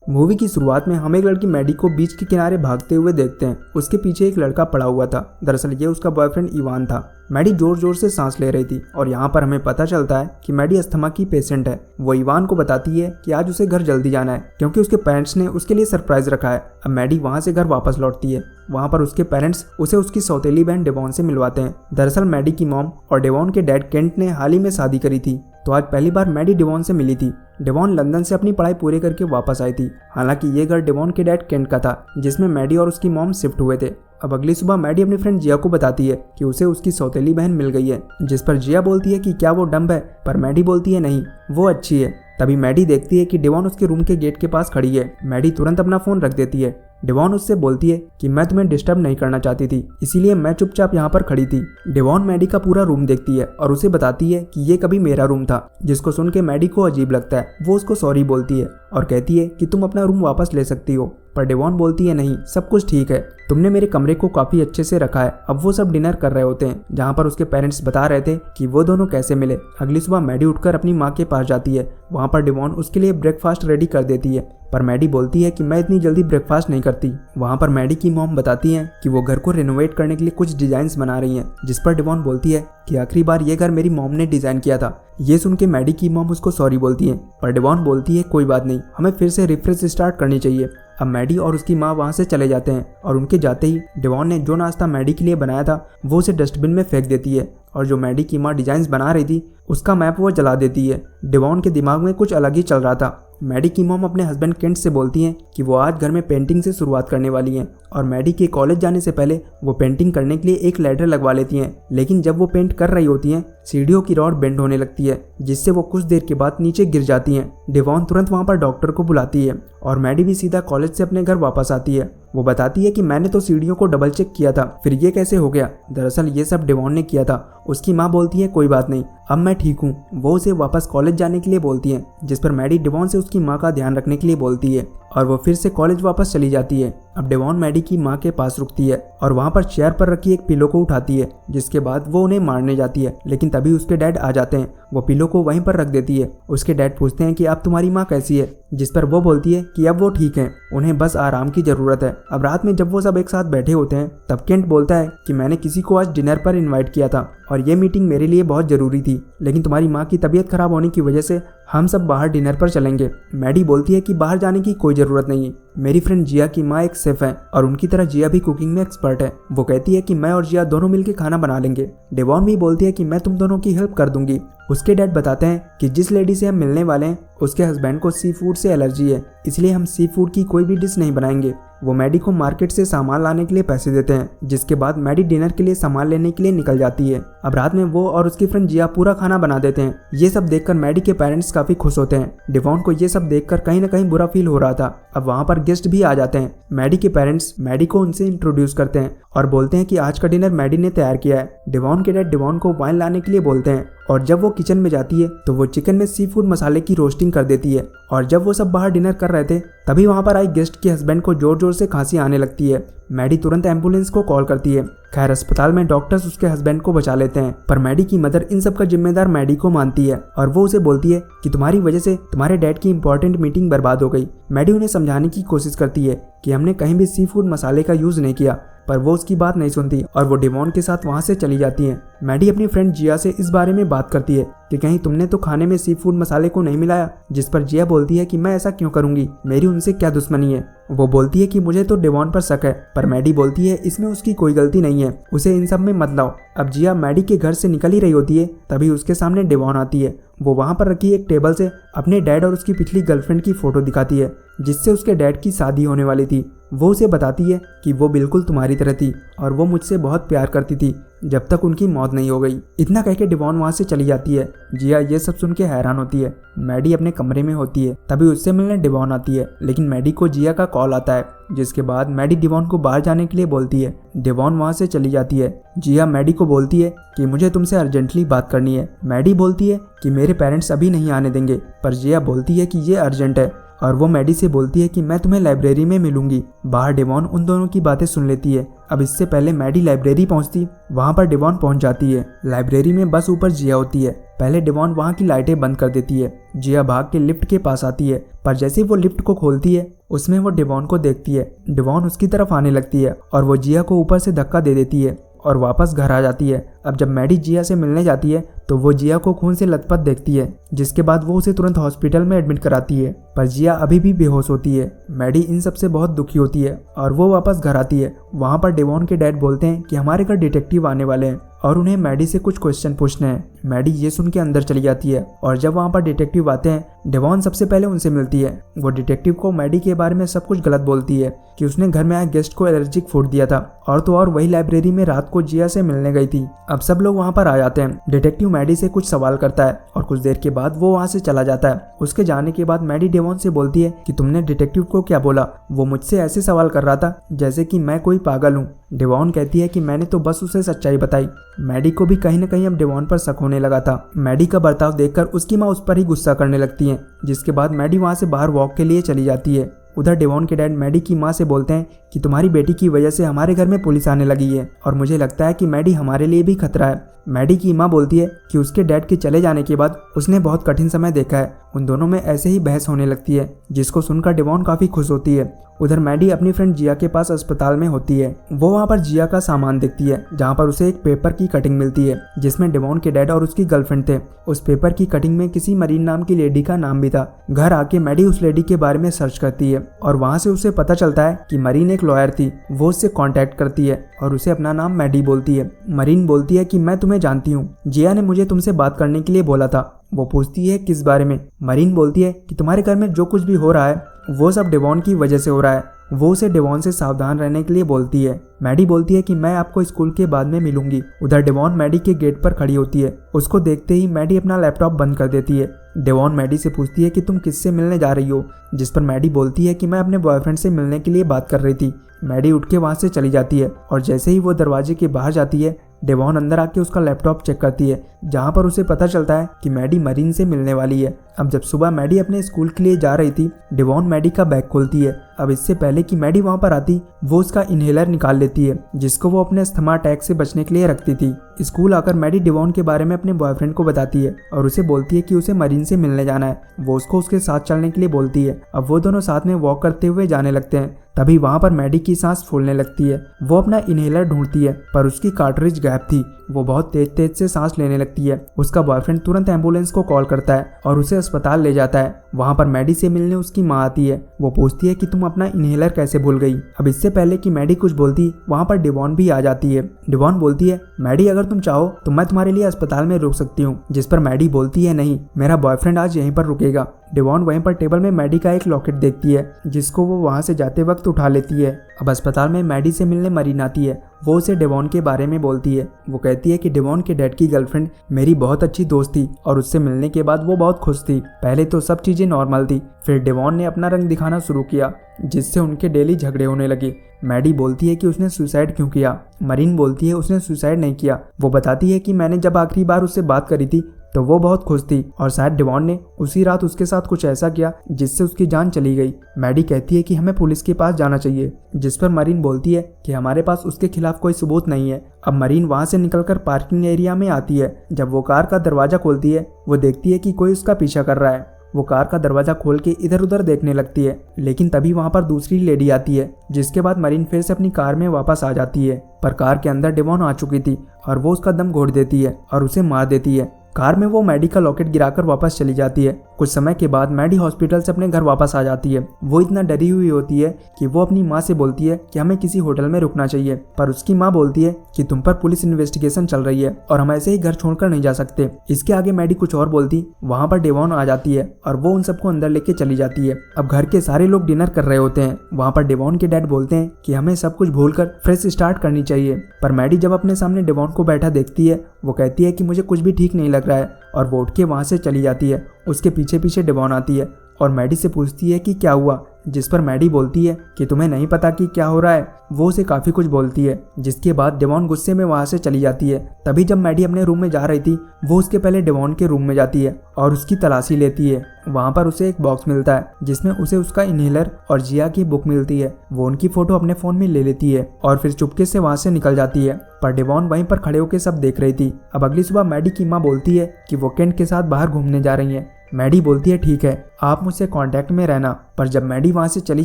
Movie की शुरुआत में हम एक लड़की मैडी को बीच के किनारे भागते हुए देखते हैं। उसके पीछे एक लड़का पड़ा हुआ था। दरअसल ये उसका बॉयफ्रेंड इवान था। मैडी जोर जोर से सांस ले रही थी और यहाँ पर हमें पता चलता है कि मैडी अस्थमा की पेशेंट है। वो इवान को बताती है कि आज उसे घर जल्दी जाना है क्योंकि उसके पेरेंट्स ने उसके लिए सरप्राइज रखा है। अब मैडी वहाँ से घर वापस लौटती है। वहाँ पर उसके पेरेंट्स उसे उसकी सौतेली बहन डेवॉन से मिलवाते हैं। दरअसल मैडी की मॉम और डेवॉन के डैड केंट ने हाल ही में शादी करी थी, तो आज पहली बार मैडी डेवॉन से मिली थी। डेवॉन लंदन से अपनी पढ़ाई पूरी करके वापस आई थी। हालांकि ये घर डेवॉन के डैड केंट का था, जिसमें मैडी और उसकी मॉम शिफ्ट हुए थे। अब अगली सुबह मैडी अपनी फ्रेंड जिया को बताती है कि उसे उसकी सौतेली बहन मिल गई है, जिस पर जिया बोलती है कि क्या वो डम्ब है, पर मैडी बोलती है नहीं, वो अच्छी है। तभी मैडी देखती है कि डेवॉन उसके रूम के गेट के पास खड़ी है। मैडी तुरंत अपना फोन रख देती है। डेवॉन उससे बोलती है कि मैं तुम्हें डिस्टर्ब नहीं करना चाहती थी, इसीलिए मैं चुपचाप यहाँ पर खड़ी थी। डेवॉन मैडी का पूरा रूम देखती है और उसे बताती है कि ये कभी मेरा रूम था, जिसको सुन के मैडी को अजीब लगता है। वो उसको सॉरी बोलती है और कहती है कि तुम अपना रूम वापस ले सकती हो, पर डेवॉन बोलती है नहीं, सब कुछ ठीक है, तुमने मेरे कमरे को काफी अच्छे से रखा है। अब वो सब डिनर कर रहे होते हैं, जहाँ पर उसके पेरेंट्स बता रहे थे कि वो दोनों कैसे मिले। अगली सुबह मैडी उठकर अपनी माँ के पास जाती है। वहाँ पर डेवॉन उसके लिए ब्रेकफास्ट रेडी कर देती है, पर मैडी बोलती है कि मैं इतनी जल्दी ब्रेकफास्ट नहीं करती। वहाँ पर मैडी की मॉम बताती है कि वो घर को रेनोवेट करने के लिए कुछ डिजाइन्स बना रही हैं, जिस पर डेवॉन बोलती है कि आखिरी बार ये घर मेरी मॉम ने डिजाइन किया था। ये सुन के मैडी की मॉम उसको सॉरी बोलती है, पर डेवॉन बोलती है कोई बात नहीं, हमें फिर से रिफ्रेश स्टार्ट करनी चाहिए। अब मैडी और उसकी माँ वहाँ से चले जाते हैं और उनके जाते ही डेवॉन ने जो नाश्ता मैडी के लिए बनाया था वो उसे डस्टबिन में फेंक देती है, और जो मैडी की माँ डिजाइन्स बना रही थी उसका मैप वो जला देती है। डेवॉन के दिमाग में कुछ अलग ही चल रहा था। मैडी की मॉम अपने हस्बैंड केंट से बोलती हैं कि वो आज घर में पेंटिंग से शुरुआत करने वाली हैं, और मैडी के कॉलेज जाने से पहले वो पेंटिंग करने के लिए एक लैडर लगवा लेती हैं। लेकिन जब वो पेंट कर रही होती हैं, सीढ़ियों की रॉड बेंड होने लगती है, जिससे वो कुछ देर के बाद नीचे गिर जाती हैं। डेवॉन तुरंत वहाँ पर डॉक्टर को बुलाती है और मैडी भी सीधा कॉलेज से अपने घर वापस आती है। वो बताती है कि मैंने तो सीढ़ियों को डबल चेक किया था, फिर ये कैसे हो गया। दरअसल ये सब डेवॉन ने किया था। उसकी माँ बोलती है कोई बात नहीं, अब मैं ठीक हूँ। वो उसे वापस कॉलेज जाने के लिए बोलती है, जिस पर मैडी डेवॉन से उसकी माँ का ध्यान रखने के लिए बोलती है और वो फिर से कॉलेज वापस चली जाती है। अब डेवॉन मैडी की माँ के पास रुकती है और वहाँ पर चेयर पर रखी एक पिलो को उठाती है, जिसके बाद वो उन्हें मारने जाती है। लेकिन तभी उसके डैड आ जाते हैं। वो पिलो को वहीं पर रख देती है। उसके डैड पूछते हैं कि अब तुम्हारी माँ कैसी है, जिस पर वो बोलती है कि अब वो ठीक है, उन्हें बस आराम की जरूरत है। अब रात में जब वो सब एक साथ बैठे होते हैं, तब केंट बोलता है कि मैंने किसी को आज डिनर पर इन्वाइट किया था और ये मीटिंग मेरे लिए बहुत जरूरी थी, लेकिन तुम्हारी माँ की तबीयत खराब होने की वजह से हम सब बाहर डिनर पर चलेंगे। मैडी बोलती है कि बाहर जाने की कोई ज़रूरत नहीं है, मेरी फ्रेंड जिया की माँ एक शेफ है और उनकी तरह जिया भी कुकिंग में एक्सपर्ट है। वो कहती है कि मैं और जिया दोनों मिलकर खाना बना लेंगे। डेवॉन भी बोलती है कि मैं तुम दोनों की हेल्प कर दूंगी। उसके डैड बताते हैं कि जिस लेडी से हम मिलने वाले हैं उसके हस्बैंड को सी फूड से एलर्जी है, इसलिए हम सी फूड की कोई भी डिश नहीं बनाएंगे। वो मैडी को मार्केट से सामान लाने के लिए पैसे देते हैं, जिसके बाद मैडी डिनर के लिए सामान लेने के लिए निकल जाती है। अब रात में वो और उसकी फ्रेंड जिया पूरा खाना बना देते हैं। ये सब देखकर मैडी के पेरेंट्स काफी खुश होते हैं। डेवॉन को ये सब देखकर कहीं ना कहीं बुरा फील हो रहा था। अब वहाँ पर गेस्ट भी आ जाते हैं। मैडी के पेरेंट्स मैडी को उनसे इंट्रोड्यूस करते हैं और बोलते हैं कि आज का डिनर मैडी ने तैयार किया है। डेवॉन के डैड डेवॉन को वाइन लाने के लिए बोलते हैं, और जब वो किचन में जाती है तो वो चिकन में सी फूड मसाले की रोस्टिंग कर देती है। और जब वो सब बाहर डिनर कर रहे थे, तभी वहाँ पर आई गेस्ट के हस्बैंड को जोर जोर से खांसी आने लगती है। मैडी तुरंत एम्बुलेंस को कॉल करती है। खैर अस्पताल में डॉक्टर्स उसके हस्बैंड को बचा लेते हैं, पर मैडी की मदर इन सब का जिम्मेदार मैडी को मानती है और वो उसे बोलती है कि तुम्हारी वजह से तुम्हारे डैड की इंपॉर्टेंट मीटिंग बर्बाद हो गई। मैडी उन्हें समझाने की कोशिश करती है कि हमने कहीं भी सी फूड मसाले का यूज नहीं किया, पर वो उसकी बात नहीं सुनती और वो डेवॉन के साथ वहाँ से चली जाती है। मैडी अपनी फ्रेंड जिया से इस बारे में बात करती है कि कहीं तुमने तो खाने में सी फूड मसाले को नहीं मिलाया, जिस पर जिया बोलती है कि मैं ऐसा क्यों करूंगी, मेरी उनसे क्या दुश्मनी है। वो बोलती है कि मुझे तो डेवॉन पर शक है, पर मैडी बोलती है इसमें उसकी कोई गलती नहीं है, उसे इन सब में मत लाओ। अब जिया मैडी के घर से निकल ही रही होती है, तभी उसके सामने डेवॉन आती है। वो वहाँ पर रखी एक टेबल से अपने डैड और उसकी पिछली गर्लफ्रेंड की फोटो दिखाती है, जिससे उसके डैड की शादी होने वाली थी। वो उसे बताती है कि वो बिल्कुल तुम्हारी तरह थी और वो मुझसे बहुत प्यार करती थी जब तक उनकी मौत नहीं हो गई। इतना कहकर डेवॉन वहाँ से चली जाती है। जिया ये सब सुन के हैरान होती है। मैडी अपने कमरे में होती है, तभी उससे मिलने डेवॉन आती है, लेकिन मैडी को जिया का कॉल आता है, जिसके बाद मैडी डेवॉन को बाहर जाने के लिए बोलती है। डेवॉन वहाँ से चली जाती है। जिया मैडी को बोलती है कि मुझे तुमसे अर्जेंटली बात करनी है। मैडी बोलती है कि मेरे पेरेंट्स अभी नहीं आने देंगे, पर जिया बोलती है कि ये अर्जेंट है और वो मैडी से बोलती है कि मैं तुम्हें लाइब्रेरी में मिलूंगी। बाहर डेवॉन उन दोनों की बातें सुन लेती है। अब इससे पहले मैडी लाइब्रेरी पहुंचती, वहां पर डेवॉन पहुंच जाती है। लाइब्रेरी में बस ऊपर जिया होती है। पहले डेवॉन वहां की लाइटें बंद कर देती है। जिया भाग के लिफ्ट के पास आती है, पर जैसे ही वो लिफ्ट को खोलती है उसमें वो डेवॉन को देखती है। डेवॉन उसकी तरफ आने लगती है और वो जिया को ऊपर से धक्का दे देती है और वापस घर आ जाती है। अब जब मैडी जिया से मिलने जाती है तो वो जिया को खून से लथपथ देखती है, जिसके बाद वो उसे तुरंत हॉस्पिटल में एडमिट कराती है, पर जिया अभी भी बेहोश होती है। मैडी इन सब से बहुत दुखी होती है और वो वापस घर आती है। वहाँ पर डेवॉन के डैड बोलते हैं कि हमारे घर डिटेक्टिव आने वाले हैं और उन्हें मैडी से कुछ क्वेश्चन पूछने हैं। मैडी ये सुन के अंदर चली जाती है और जब वहाँ पर डिटेक्टिव आते हैं, डेवॉन सबसे पहले उनसे मिलती है। वो डिटेक्टिव को मैडी के बारे में सब कुछ गलत बोलती है कि उसने घर में आए गेस्ट को एलर्जिक फूड दिया था, और तो और वही लाइब्रेरी में रात को जिया से मिलने गई थी। अब सब लोग वहाँ पर आ जाते हैं। डिटेक्टिव मैडी से कुछ सवाल करता है और कुछ देर के बाद वो वहाँ से चला जाता है। उसके जाने के बाद मैडी डेवॉन से बोलती है कि तुमने डिटेक्टिव को क्या बोला? वो मुझसे ऐसे सवाल कर रहा था जैसे कि मैं कोई पागल हूँ। डेवॉन कहती है कि मैंने तो बस उसे सच्चाई बताई। मैडी को भी कहीं न कहीं अब डेवॉन पर शक होने लगा था। मैडी का बर्ताव देखकर उसकी माँ उस पर ही गुस्सा करने लगती है, जिसके बाद मैडी वहाँ से बाहर वॉक के लिए चली जाती है। उधर डेवॉन के डैड मैडी की माँ से बोलते हैं कि तुम्हारी बेटी की वजह से हमारे घर में पुलिस आने लगी है और मुझे लगता है कि मैडी हमारे लिए भी खतरा है। मैडी की माँ बोलती है कि उसके डैड के चले जाने के बाद उसने बहुत कठिन समय देखा है। उन दोनों में ऐसे ही बहस होने लगती है, जिसको सुनकर डेवॉन काफ़ी खुश होती है। उधर मैडी अपनी फ्रेंड जिया के पास अस्पताल में होती है। वो वहाँ पर जिया का सामान देखती है, जहाँ पर उसे एक पेपर की कटिंग मिलती है जिसमें डेवॉन के डैड और उसकी गर्लफ्रेंड थे। उस पेपर की कटिंग में किसी मरीन नाम की लेडी का नाम भी था। घर आके मैडी उस लेडी के बारे में सर्च करती है और वहाँ से उसे पता चलता है कि मरीन एक लॉयर थी। वो उससे कॉन्टैक्ट करती है और उसे अपना नाम मैडी बोलती है। मरीन बोलती है कि मैं तुम्हें जानती हूँ, जिया ने मुझे तुमसे बात करने के लिए बोला था। वो पूछती है किस बारे में? मरीन बोलती है कि तुम्हारे घर में जो कुछ भी हो रहा है वो सब डेवॉन की वजह से हो रहा है। वो उसे डेवॉन से सावधान रहने के लिए बोलती है। मैडी बोलती है कि मैं आपको स्कूल के बाद में मिलूंगी। उधर डेवॉन मैडी के गेट पर खड़ी होती है। उसको देखते ही मैडी अपना लैपटॉप बंद कर देती है। डेवॉन मैडी से पूछती है कि तुम किससे मिलने जा रही हो, जिस पर मैडी बोलती है कि मैं अपने बॉयफ्रेंड से मिलने के लिए बात कर रही थी। मैडी उठ के वहाँ से चली जाती है और जैसे ही वो दरवाजे के बाहर जाती है, डेवॉन अंदर आके उसका लैपटॉप चेक करती है, जहाँ पर उसे पता चलता है कि मैडी मरीन से मिलने वाली है। अब जब सुबह मैडी अपने स्कूल के लिए जा रही थी, डेवॉन मैडी का बैग खोलती है। अब इससे पहले कि मैडी वहाँ पर आती, वो उसका इनहेलर निकाल लेती है, जिसको वो अपने अस्थमा अटैक से बचने के लिए रखती थी। स्कूल आकर मैडी डेवॉन के बारे में अपने बॉयफ्रेंड को बताती है और उसे बोलती है कि उसे मरीन से मिलने जाना है। वो उसको उसके साथ चलने के लिए बोलती है। अब वो दोनों साथ में वॉक करते हुए जाने लगते हैं। तभी वहाँ पर मैडी की सांस फूलने लगती है। वो अपना इनहेलर ढूंढती है, पर उसकी कार्ट्रिज गायब थी। वो बहुत तेज तेज से सांस लेने लगती है। उसका बॉयफ्रेंड तुरंत एम्बुलेंस को कॉल करता है और उसे अस्पताल ले जाता है। वहाँ पर मैडी से मिलने उसकी माँ आती है। वो पूछती है कि तुम अपना इनहेलर कैसे भूल गई? अब इससे पहले कि मैडी कुछ बोलती, वहाँ पर डेवॉन भी आ जाती है। डेवॉन बोलती है, मैडी अगर तुम चाहो तो मैं तुम्हारे लिए अस्पताल में रुक सकती हूँ, जिस पर मैडी बोलती है नहीं, मेरा बॉयफ्रेंड आज यहीं पर रुकेगा। डेवॉन वहीं पर टेबल में मैडी का एक लॉकेट देखती है, जिसको वो वहाँ से जाते वक्त उठा लेती है। अब अस्पताल में मैडी से मिलने मरीन आती है। वो उसे डेवॉन के बारे में बोलती है। वो कहती है कि डेवॉन के डैड की गर्लफ्रेंड मेरी बहुत अच्छी दोस्त थी और उससे मिलने के बाद वो बहुत खुश थी। पहले तो सब चीज़ें नॉर्मल थी, फिर डेवॉन ने अपना रंग दिखाना शुरू किया, जिससे उनके डेली झगड़े होने लगे। मैडी बोलती है कि उसने सुसाइड क्यों किया? मरीन बोलती है उसने सुसाइड नहीं किया। वो बताती है कि मैंने जब आखिरी बार उससे बात करी थी तो वो बहुत खुश थी और शायद डेवॉन ने उसी रात उसके साथ कुछ ऐसा किया जिससे उसकी जान चली गई। मैडी कहती है कि हमें पुलिस के पास जाना चाहिए, जिस पर मरीन बोलती है कि हमारे पास उसके खिलाफ कोई सबूत नहीं है। अब मरीन वहाँ से निकलकर पार्किंग एरिया में आती है। जब वो कार का दरवाजा खोलती है, वो देखती है कि कोई उसका पीछा कर रहा है। वो कार का दरवाजा खोल के इधर उधर देखने लगती है, लेकिन तभी वहाँ पर दूसरी लेडी आती है, जिसके बाद मरीन फिर से अपनी कार में वापस आ जाती है। पर कार के अंदर डेवॉन आ चुकी थी और वो उसका दम घोट देती है और उसे मार देती है। कार में वो मैडी का लॉकेट गिराकर वापस चली जाती है। कुछ समय के बाद मैडी हॉस्पिटल से अपने घर वापस आ जाती है। वो इतना डरी हुई होती है कि वो अपनी माँ से बोलती है कि हमें किसी होटल में रुकना चाहिए, पर उसकी माँ बोलती है कि तुम पर पुलिस इन्वेस्टिगेशन चल रही है और हम ऐसे ही घर छोड़कर नहीं जा सकते। इसके आगे मैडी कुछ और बोलती, वहाँ पर डेवॉन आ जाती है और वो उन सबको अंदर लेके चली जाती है। अब घर के सारे लोग डिनर कर रहे होते हैं। वहाँ पर डेवॉन के डैड बोलते हैं कि हमें सब कुछ भूलकर फ्रेश स्टार्ट करनी चाहिए, पर मैडी जब अपने सामने डेवॉन को बैठा देखती है, वो कहती है कि मुझे कुछ भी ठीक नहीं लग रहा है और वो उठ के वहाँ से चली जाती है। उसके पीछे पीछे डेवॉन आती है और मैडी से पूछती है कि क्या हुआ, जिस पर मैडी बोलती है कि तुम्हें नहीं पता कि क्या हो रहा है। वो उसे काफ़ी कुछ बोलती है, जिसके बाद डेवॉन गुस्से में वहाँ से चली जाती है। तभी जब मैडी अपने रूम में जा रही थी, वो उसके पहले डेवॉन के रूम में जाती है और उसकी तलाशी लेती है। वहाँ पर उसे एक बॉक्स मिलता है जिसमें उसे उसका इनहेलर और जिया की बुक मिलती है। वो उनकी फ़ोटो अपने फ़ोन में ले लेती है और फिर चुपके से वहाँ से निकल जाती है। पर डेवॉन वहीं पर खड़े होकर सब देख रही थी। अब अगली सुबह मैडी की माँ बोलती है कि वो केंट के साथ बाहर घूमने जा रही हैं। मैडी बोलती है ठीक है, आप मुझसे कांटेक्ट में रहना। पर जब मैडी वहाँ से चली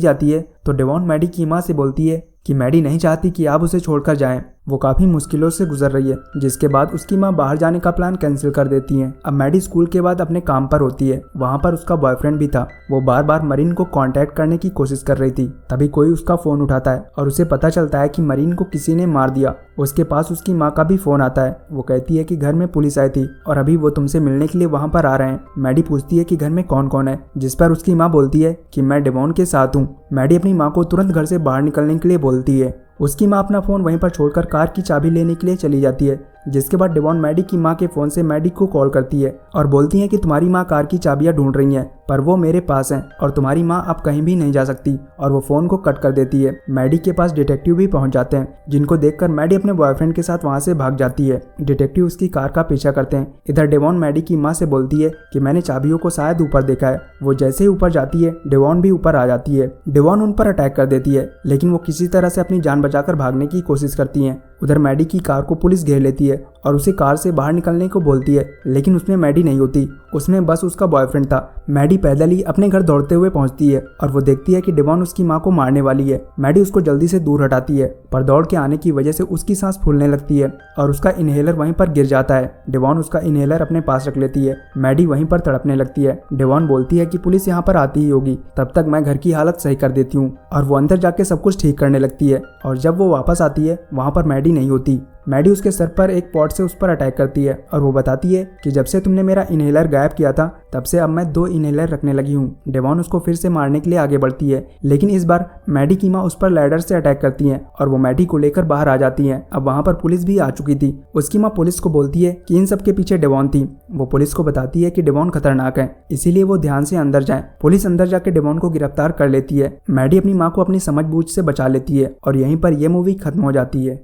जाती है तो डेवॉन मैडी की माँ से बोलती है कि मैडी नहीं चाहती कि आप उसे छोड़कर जाएं। वो काफ़ी मुश्किलों से गुजर रही है, जिसके बाद उसकी माँ बाहर जाने का प्लान कैंसिल कर देती हैं। अब मैडी स्कूल के बाद अपने काम पर होती है। वहाँ पर उसका बॉयफ्रेंड भी था। वो बार बार मरीन को कांटेक्ट करने की कोशिश कर रही थी। तभी कोई उसका फ़ोन उठाता है और उसे पता चलता है कि मरीन को किसी ने मार दिया। उसके पास उसकी माँ का भी फ़ोन आता है। वो कहती है कि घर में पुलिस आई थी और अभी वो तुमसे मिलने के लिए वहाँ पर आ रहे हैं। मैडी पूछती है कि घर में कौन कौन है, जिस पर उसकी माँ बोलती है कि मैं डेवॉन के साथ हूँ। मैडी अपनी माँ को तुरंत घर से बाहर निकलने के लिए बोलती है। उसकी माँ अपना फ़ोन वहीं पर छोड़कर कार की चाबी लेने के लिए चली जाती है, जिसके बाद डेवॉन मैडी की माँ के फ़ोन से मैडी को कॉल करती है और बोलती है कि तुम्हारी माँ कार की चाबियाँ ढूंढ रही हैं, पर वो मेरे पास हैं और तुम्हारी माँ अब कहीं भी नहीं जा सकती। और वो फ़ोन को कट कर देती है। मैडी के पास डिटेक्टिव भी पहुंच जाते हैं, जिनको देखकर मैडी अपने बॉयफ्रेंड के साथ वहां से भाग जाती है। डिटेक्टिव उसकी कार का पीछा करते हैं। इधर डेवॉन मैडी की माँ से बोलती है कि मैंने चाबियों को शायद ऊपर देखा है। वो जैसे ही ऊपर जाती है, डेवॉन भी ऊपर आ जाती है। डेवॉन उन पर अटैक कर देती है, लेकिन वो किसी तरह से अपनी जान बचाकर भागने की कोशिश करती हैं। उधर मैडी की कार को पुलिस घेर लेती है और उसे कार से बाहर निकलने को बोलती है, लेकिन उसमें मैडी नहीं होती। उसमें बस उसका बॉयफ्रेंड था। मैडी पैदल ही अपने घर दौड़ते हुए पहुंचती है और वो देखती है कि डेवॉन उसकी माँ को मारने वाली है। मैडी उसको जल्दी से दूर हटाती है, पर दौड़ के आने की वजह से उसकी सांस फूलने लगती है और उसका इनहेलर वहीं पर गिर जाता है। डेवॉन उसका इनहेलर अपने पास रख लेती है। मैडी वहीं पर तड़पने लगती है। डेवॉन बोलती है कि पुलिस यहाँ पर आती ही होगी, तब तक मैं घर की हालत सही कर देती हूँ। और वो अंदर जाके सब कुछ ठीक करने लगती है। और जब वो वापस आती है, वहाँ पर मैडी नहीं होती। मैडी उसके सर पर एक पॉट से उस पर अटैक करती है और वो बताती है कि जब से तुमने मेरा इनहेलर गायब किया था, तब से अब मैं 2 इनहेलर रखने लगी हूँ। डेवॉन उसको फिर से मारने के लिए आगे बढ़ती है, लेकिन इस बार मैडी की माँ उस पर लैडर से अटैक करती हैं और वो मैडी को लेकर बाहर आ जाती हैं। अब वहाँ पर पुलिस भी आ चुकी थी। उसकी माँ पुलिस को बोलती है कि इन सब के पीछे डेवॉन थी। वो पुलिस को बताती है कि डेवॉन खतरनाक है, इसीलिए वो ध्यान से अंदर जाए। पुलिस अंदर जाके डेवॉन को गिरफ्तार कर लेती है। मैडी अपनी माँ को अपनी समझबूझ से बचा लेती है और यहीं पर यह मूवी खत्म हो जाती है।